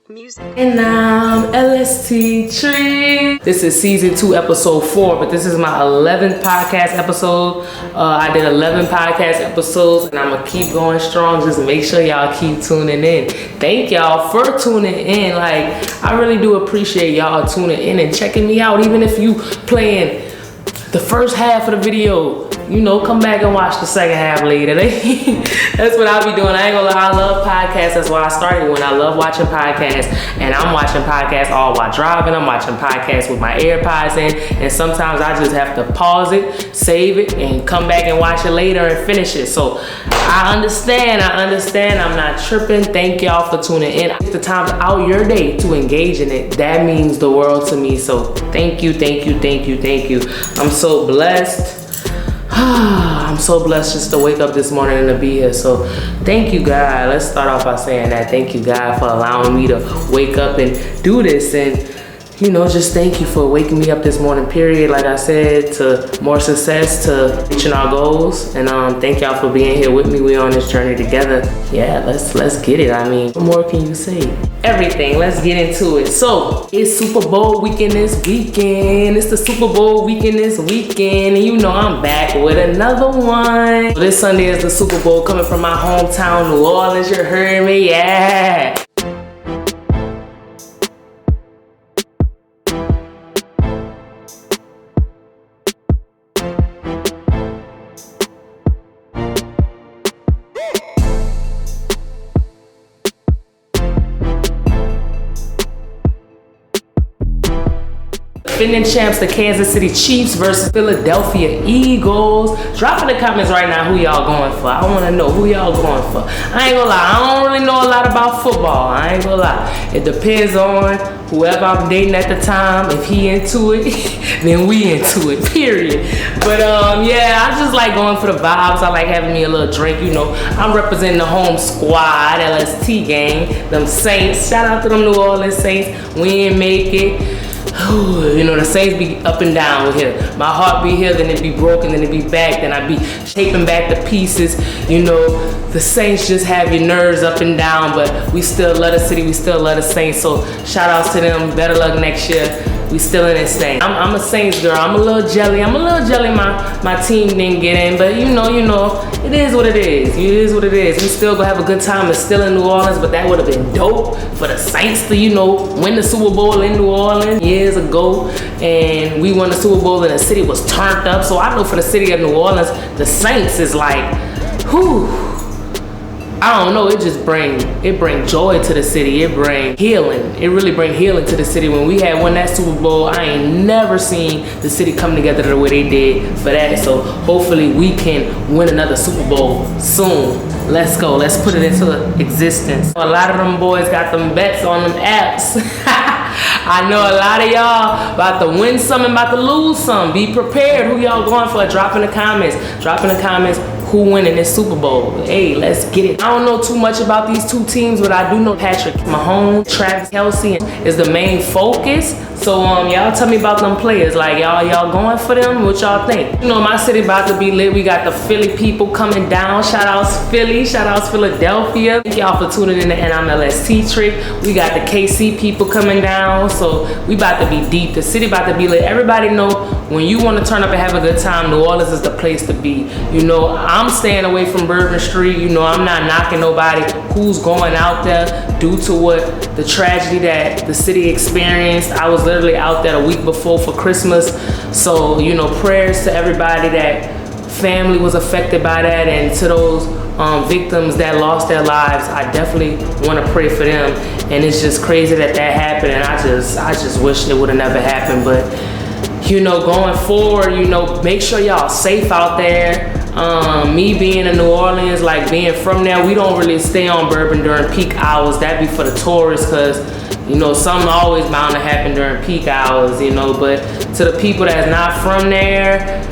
Music. And I'm L.S.T. Tree. This is season 2, episode 4, but this is my 11th podcast episode. I did 11 podcast episodes, and I'm gonna keep going strong. Just make sure y'all keep tuning in. Thank y'all for tuning in. Like, I really do appreciate y'all tuning in and checking me out, even if you playing the first half of the video. You know, come back and watch the second half later. That's what I'll be doing. I ain't gonna lie, I love podcasts. That's why I started when I love watching podcasts. And I'm watching podcasts all while driving. I'm watching podcasts with my AirPods in. And sometimes I just have to pause it, save it, and come back and watch it later and finish it. So I understand. I'm not tripping. Thank y'all for tuning in. Take the time out your day to engage in it. That means the world to me. So thank you. I'm so blessed. I'm so blessed just to wake up this morning and to be here. So thank you, God. Let's start off by saying that. Thank you, God, for allowing me to wake up and do this. And, you know, just thank you for waking me up this morning, period. Like I said, to more success, to reaching our goals. And thank y'all for being here with me. We're on this journey together. Yeah, let's get it. I mean, what more can you say? Everything. Let's get into it. So it's Super Bowl weekend this weekend. It's the Super Bowl weekend this weekend. And you know I'm back with another one. So this Sunday is the Super Bowl coming from my hometown, New Orleans. You heard me? Yeah. Defending champs, the Kansas City Chiefs versus Philadelphia Eagles. Drop in the comments right now who y'all going for. I want to know who y'all going for. I ain't gonna lie, I don't really know a lot about football. I ain't gonna lie. It depends on whoever I'm dating at the time. If he into it, then we into it, period. But yeah, I just like going for the vibes. I like having me a little drink, you know. I'm representing the home squad, L.S.T gang, them Saints. Shout out to them New Orleans Saints. We ain't make it. You know, the Saints be up and down here. My heart be here, then it be broken, then it be back, then I be shaping back the pieces. You know, the Saints just have your nerves up and down, but we still love the city, we still love the Saints. So shout outs to them. Better luck next year. We still in this thing. I'm a Saints girl. I'm a little jelly. My team didn't get in, but you know, it is what it is. It is what it is. We still gonna have a good time. It's still in New Orleans, but that would have been dope for the Saints to, you know, win the Super Bowl in New Orleans years ago. And we won the Super Bowl and the city was turned up. So I know for the city of New Orleans, the Saints is like, whew. I don't know, it bring joy to the city. It bring healing. It really bring healing to the city. When we had won that Super Bowl, I ain't never seen the city come together the way they did for that. So hopefully we can win another Super Bowl soon. Let's go. Let's put it into existence. A lot of them boys got them bets on them apps. I know a lot of y'all about to win some and about to lose some. Be prepared. Who y'all going for? Drop in the comments. Who winning this Super Bowl? Hey, let's get it. I don't know too much about these two teams, but I do know Patrick Mahomes, Travis Kelce is the main focus. So y'all tell me about them players. Like y'all going for them? What y'all think? You know, my city about to be lit. We got the Philly people coming down. Shout outs Philly. Shout outs Philadelphia. Thank y'all for tuning in to L.S.T Trick. We got the KC people coming down. So we about to be deep. The city about to be lit. Everybody know when you want to turn up and have a good time, New Orleans is the place to be. You know, I'm staying away from Bourbon Street. You know, I'm not knocking nobody who's going out there due to what the tragedy that the city experienced. I was literally out there a week before for Christmas. So, you know, prayers to everybody that family was affected by that, and to those victims that lost their lives. I definitely want to pray for them. And it's just crazy that happened, and I just wish it would have never happened. But, you know, going forward, you know, make sure y'all safe out there. Me being in New Orleans, like being from there, we don't really stay on Bourbon during peak hours. That'd be for the tourists, because, you know, something always bound to happen during peak hours, you know. But to the people that's not from there,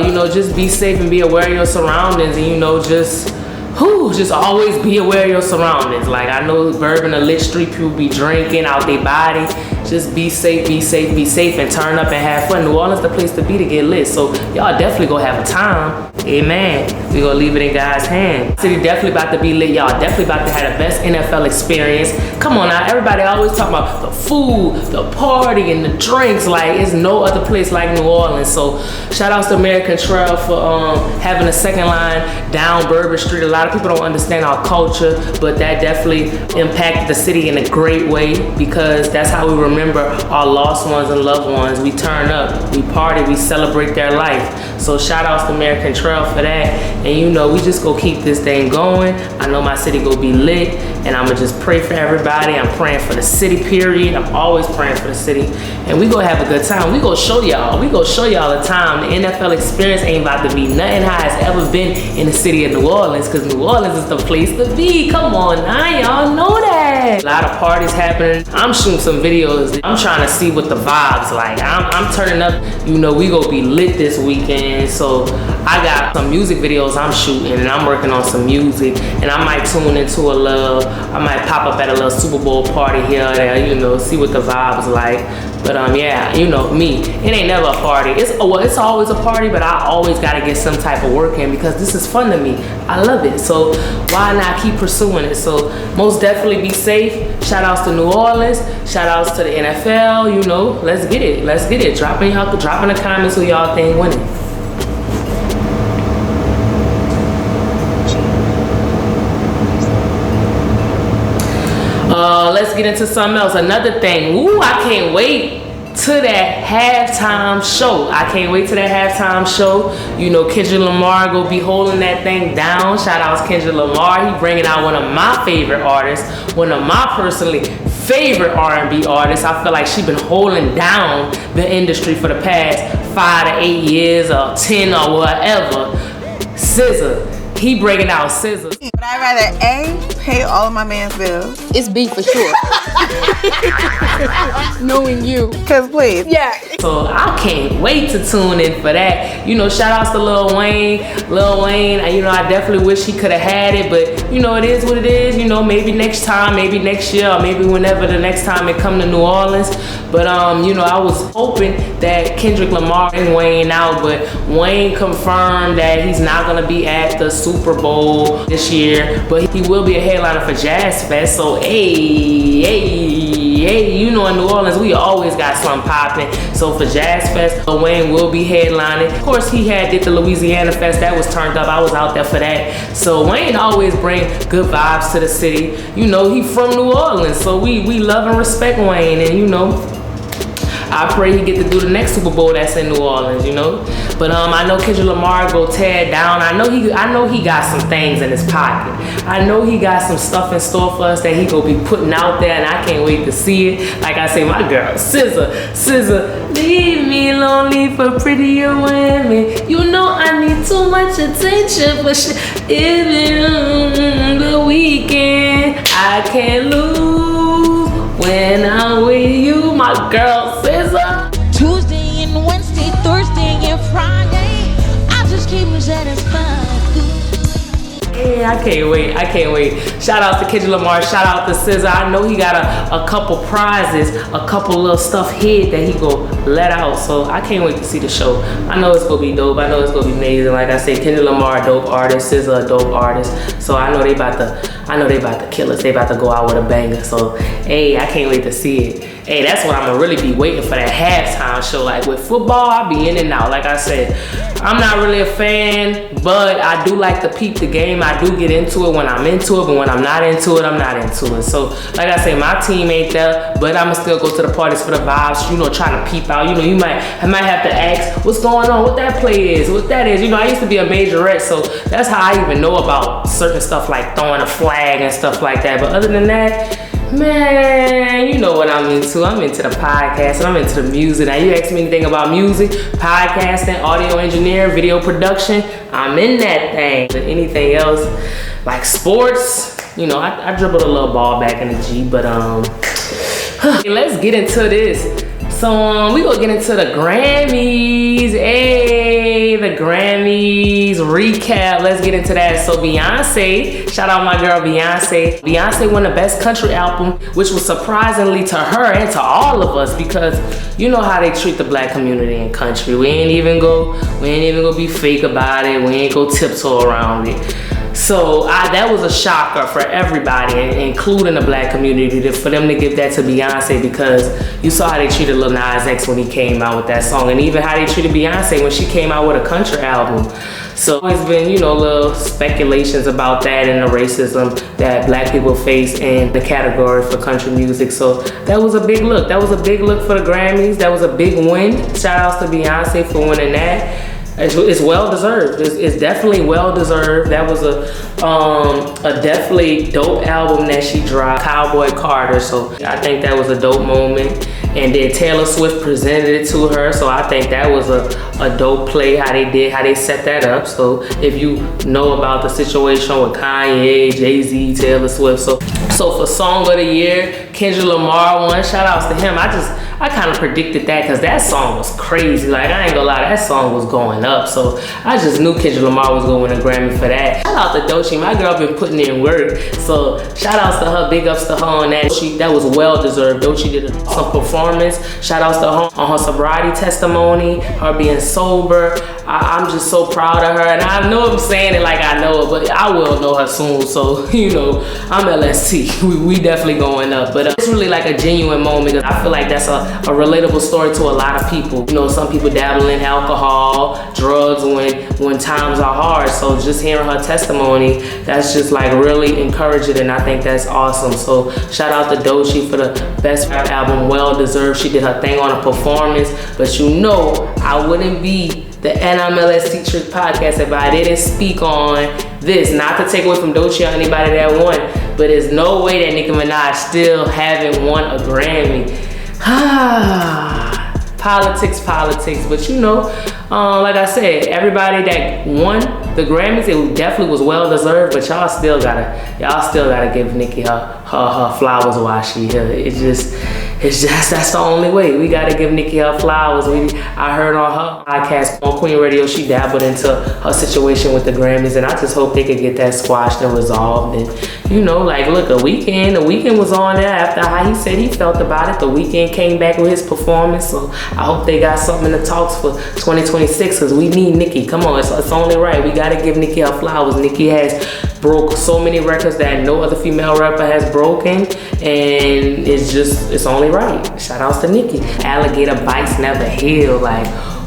you know, just be safe and be aware of your surroundings, and, you know, just always be aware of your surroundings. Like, I know Bourbon, a lit street, people be drinking out their body. just be safe, be safe, be safe, and turn up and have fun. New Orleans the place to be to get lit. So y'all definitely gonna have a time. Amen. We gonna leave it in God's hands. City definitely about to be lit. Y'all definitely about to have the best NFL experience. Come on now, everybody always talk about the food, the party, and the drinks. Like, it's no other place like New Orleans. So shout outs to American Trail for having a second line down Bourbon Street. A lot of people don't understand our culture, but that definitely impacted the city in a great way, because that's how we remember our lost ones and loved ones. We turn up, we party, we celebrate their life. So shout outs to American Trail for that. And you know, we just go keep this thing going. I know my city go be lit, and I'ma just pray for everybody. I'm praying for the city, period. I'm always praying for the city. And we gonna have a good time. We gonna show y'all. We gonna show y'all the time. The NFL experience ain't about to be nothing how it's ever been in the city of New Orleans, because New Orleans is the place to be. Come on now, y'all know that. A lot of parties happening. I'm shooting some videos. I'm trying to see what the vibes like. I'm turning up. You know, we gonna be lit this weekend. So I got some music videos I'm shooting, and I'm working on some music, and I might tune into a little, I might pop up at a little Super Bowl party here or there, you know, see what the vibes like. But yeah, you know me, it ain't never a party. It's always a party, but I always gotta get some type of work in, because this is fun to me. I love it, so why not keep pursuing it? So most definitely be safe. Shout outs to New Orleans. Shout outs to the NFL. You know, let's get it. Let's get it. Drop in the comments who y'all think winning. Let's get into something else. Another thing. Ooh, I can't wait to that halftime show. I can't wait to that halftime show. You know, Kendrick Lamar go be holding that thing down. Shout out to Kendrick Lamar. He bringing out one of my favorite artists, one of my personally favorite R&B artists. I feel like she been holding down the industry for the past 5 to 8 years or 10 or whatever. SZA. He breaking out SZA. But I'd rather A, pay all of my man's bills. It's B for sure. Knowing you. Cause please. Yeah. So I can't wait to tune in for that. You know, shout outs to Lil Wayne. Lil Wayne, you know, I definitely wish he could have had it, but you know, it is what it is. You know, maybe next time, maybe next year, or maybe whenever the next time it come to New Orleans. But you know, I was hoping that Kendrick Lamar and Wayne out, but Wayne confirmed that he's not gonna be at the Super Bowl this year, but he will be a headliner for Jazz Fest. So hey, you know, in New Orleans we always got something popping. So for Jazz Fest, Wayne will be headlining. Of course, he did the Louisiana Fest, that was turned up. I was out there for that. So Wayne always bring good vibes to the city. You know, he from New Orleans, so we love and respect Wayne, and you know, I pray he get to do the next Super Bowl that's in New Orleans, you know. But I know Kendrick Lamar go tear it down. I know he got some things in his pocket. I know he got some stuff in store for us that he gonna be putting out there, and I can't wait to see it. Like I say, my girl, SZA, leave me lonely for prettier women. You know I need too much attention for shit. Even the weekend, I can't lose when I'm with you, my girl SZA. Tuesday and Wednesday, Thursday and Friday, I just keep me satisfied. Yeah, I can't wait. Shout out to Kendrick Lamar, shout out to SZA. I know he got a couple prizes, a couple little stuff hid that he go let out. So I can't wait to see the show. I know it's gonna be dope. I know it's gonna be amazing. Like I said, Kendrick Lamar, a dope artist, SZA, a dope artist. So I know they about to kill us. They about to go out with a banger. So hey, I can't wait to see it. Hey, that's what I'm gonna really be waiting for, that halftime show. Like with football, I'll be in and out. Like I said, I'm not really a fan, but I do like to peep the game. I do get into it when I'm into it, but when I'm not into it, I'm not into it. So like I say, my team ain't there, but I'ma still go to the parties for the vibes, you know, trying to peep out. You know, I might have to ask what's going on, what that play is, what that is. You know, I used to be a majorette, so that's how I even know about certain stuff like throwing a flag and stuff like that. But other than that, man, you know what I'm into. I'm into the podcast and I'm into the music. Now you ask me anything about music, podcasting, audio engineering, video production, I'm in that thing. But anything else, like sports, you know, I dribbled a little ball back in the G, but let's get into this So we gonna get into the Grammys. Hey, the Grammys recap. Let's get into that. So Beyonce, shout out my girl Beyonce. Beyonce won the best country album, which was surprisingly to her and to all of us because you know how they treat the black community in country. We ain't even go be fake about it. We ain't go tiptoe around it. So that was a shocker for everybody, including the black community, for them to give that to Beyonce because you saw how they treated Lil Nas X when he came out with that song, and even how they treated Beyonce when she came out with a country album. So there's been, little speculations about that and the racism that black people face in the category for country music. So that was a big look. That was a big look for the Grammys. That was a big win. Shout outs to Beyonce for winning that. It's well deserved. It's definitely well deserved. That was a definitely dope album that she dropped, Cowboy Carter. So I think that was a dope moment. And then Taylor Swift presented it to her. So I think that was a dope play how they set that up. So if you know about the situation with Kanye, Jay-Z, Taylor Swift. So for Song of the Year, Kendrick Lamar won. Shout outs to him. I kind of predicted that because that song was crazy. Like, I ain't gonna lie, that song was going up. So I just knew Kendrick Lamar was gonna win a Grammy for that. Shout out to Doechii. My girl been putting in work. So shout outs to her, big ups to her on that. That was well deserved. Doechii did some performance. Shout outs to her on her sobriety testimony, her being sober. I'm just so proud of her. And I know I'm saying it like I know her, but I will know her soon. So, I'm L.S.T. We definitely going up. But it's really like a genuine moment because I feel like that's a relatable story to a lot of people. Some people dabble in alcohol, drugs when times are hard. So just hearing her testimony, that's just like really encouraging, and I think that's awesome. So shout out to Doechii for the best rap album, well deserved. She did her thing on a performance, but I wouldn't be the L.S.T Trick podcast if I didn't speak on this. Not to take away from Doechii or anybody that won, but there's no way that Nicki Minaj still haven't won a Grammy. Politics, but like I said, everybody that won the Grammys, it definitely was well deserved, but y'all still gotta give Nicki her flowers while she here. It's just that's the only way. We gotta give Nicki her flowers. I heard on her podcast on Queen Radio, she dabbled into her situation with the Grammys, and I just hope they could get that squashed and resolved. And look, The Weeknd was on there after how he said he felt about it. The Weeknd came back with his performance, so I hope they got something in the talks for 2026 because we need Nicki. Come on, it's only right. We gotta give Nicki her flowers. Nicki has broke so many records that no other female rapper has broken, and it's only right. Shout outs to Nicki. Alligator bites never heal. Like,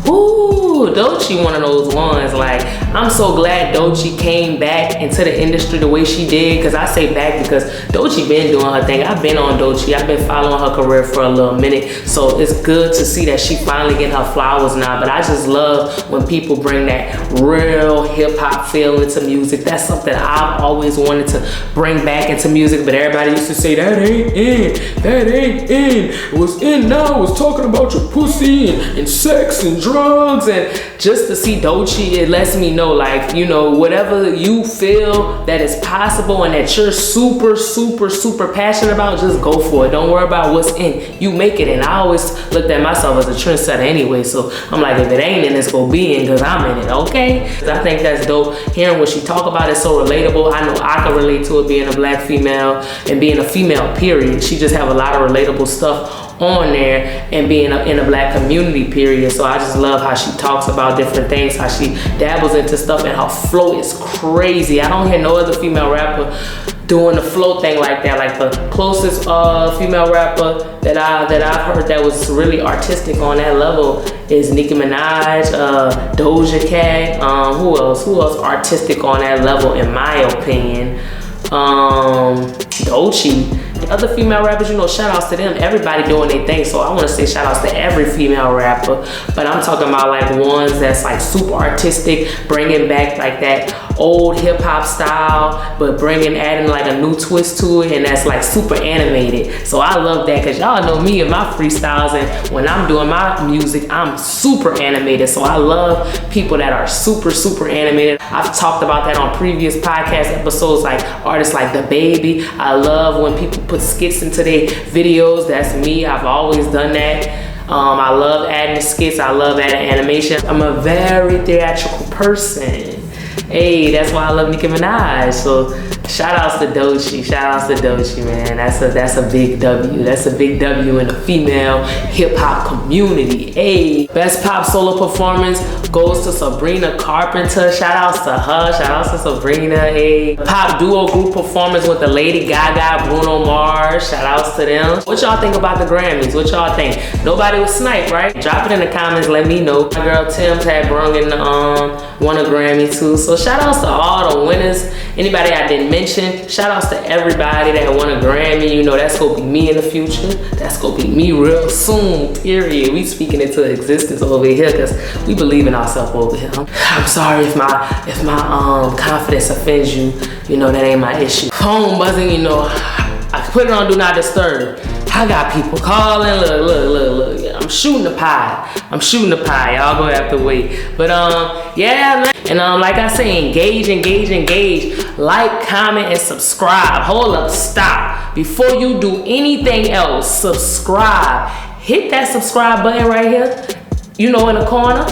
ooh, Doechii one of those ones. Like, I'm so glad Doechii came back into the industry the way she did, because I say back because Doechii been doing her thing. I've been on Doechii. I've been following her career for a little minute, so it's good to see that she finally getting her flowers now. But I just love when people bring that real hip-hop feel into music. That's something I've always wanted to bring back into music, but everybody used to say that ain't in. What's in now is talking about your pussy and sex and drugs. And just to see Doechii, it lets me know, like, whatever you feel that is possible and that you're super, super, super passionate about, just go for it. Don't worry about what's in. You make it. And I always looked at myself as a trendsetter anyway, so I'm like, if it ain't in, it's gonna be in, because I'm in it, okay? I think that's dope. Hearing what she talk about is so relatable. I know I can relate to it, being a black female and being a female, period. She just have a lot of relatable stuff on there, and being in a black community, period. So I just love how she talks about different things, how she dabbles into stuff, and her flow is crazy. I don't hear no other female rapper doing the flow thing like that. Like, the closest female rapper that I've heard that was really artistic on that level is Nicki Minaj, Doja Cat. Who else artistic on that level, in my opinion? Doechii. The other female rappers, shout outs to them. Everybody doing their thing, so I want to say shout outs to every female rapper. But I'm talking about like ones that's like super artistic, bringing back like that old hip hop style, but adding like a new twist to it, and that's like super animated. So I love that, because y'all know me and my freestyles, and when I'm doing my music, I'm super animated. So I love people that are super, super animated. I've talked about that on previous podcast episodes, like artists like The Baby. I love when people put skits into their videos. That's me. I've always done that. I love adding skits. I love adding animation. I'm a very theatrical person. Hey, that's why I love Nicki Minaj. So shout outs to Doechii. Shout outs to Doechii, man. That's a big W. That's a big W in the female hip hop community. Hey, best pop solo performance goes to Sabrina Carpenter. Shout outs to her. Shout outs to Sabrina. Hey, pop duo group performance with the Lady Gaga, Bruno Mars. Shout outs to them. What y'all think about the Grammys? What y'all think? Nobody was sniped, right? Drop it in the comments. Let me know. My girl Tim's had brung in won a Grammy too. So shout outs to all the winners. Anybody I didn't mention, shout outs to everybody that won a Grammy. You know, that's gonna be me in the future. That's gonna be me real soon, period. We speaking into existence over here because we believe in ourselves over here. I'm sorry if my confidence offends you. You know, that ain't my issue. Phone buzzing, you know, I put it on Do Not Disturb. I got people calling. Look. I'm shooting the pie. Y'all gonna have to wait. But yeah, man. And like I say, engage. Like, comment, and subscribe. Hold up, stop. Before you do anything else, subscribe. Hit that subscribe button right here, you know, in the corner.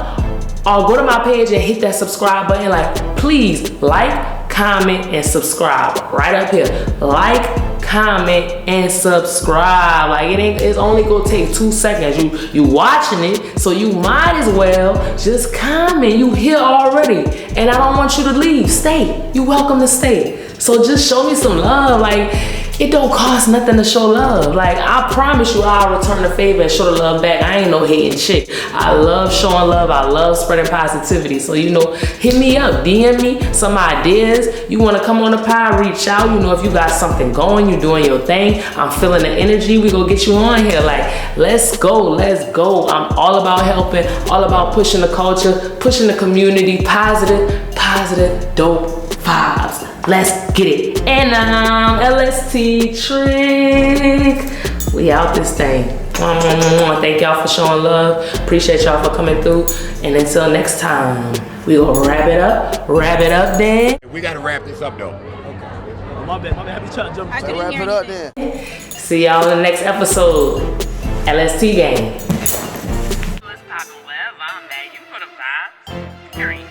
Or go to my page and hit that subscribe button. Like, please, like, comment, and subscribe. Right up here. Like, comment, and subscribe. Like, it's only gonna take 2 seconds. You watching it, so you might as well just comment. You here already, and I don't want you to leave. Stay. You welcome to stay. So just show me some love. Like, it don't cost nothing to show love. Like, I promise you I'll return the favor and show the love back. I ain't no hating chick. I love showing love. I love spreading positivity. So, you know, hit me up, DM me some ideas. You want to come on the pod, reach out. You know, if you got something going, you doing your thing, I'm feeling the energy, we gonna get you on here. Like, let's go. I'm all about helping, all about pushing the culture, pushing the community, positive, dope vibes. Let's get it. And L.S.T Trick. We out this thing. Thank y'all for showing love. Appreciate y'all for coming through. And until next time, we gonna wrap it up then. We gotta wrap this up though. Okay. My bad. Have you trying to jump? I didn't Wrap hear it up anything. then. See y'all in the next episode. L.S.T gang. What's poppin', wherever I'm at, you know the vibes. Period.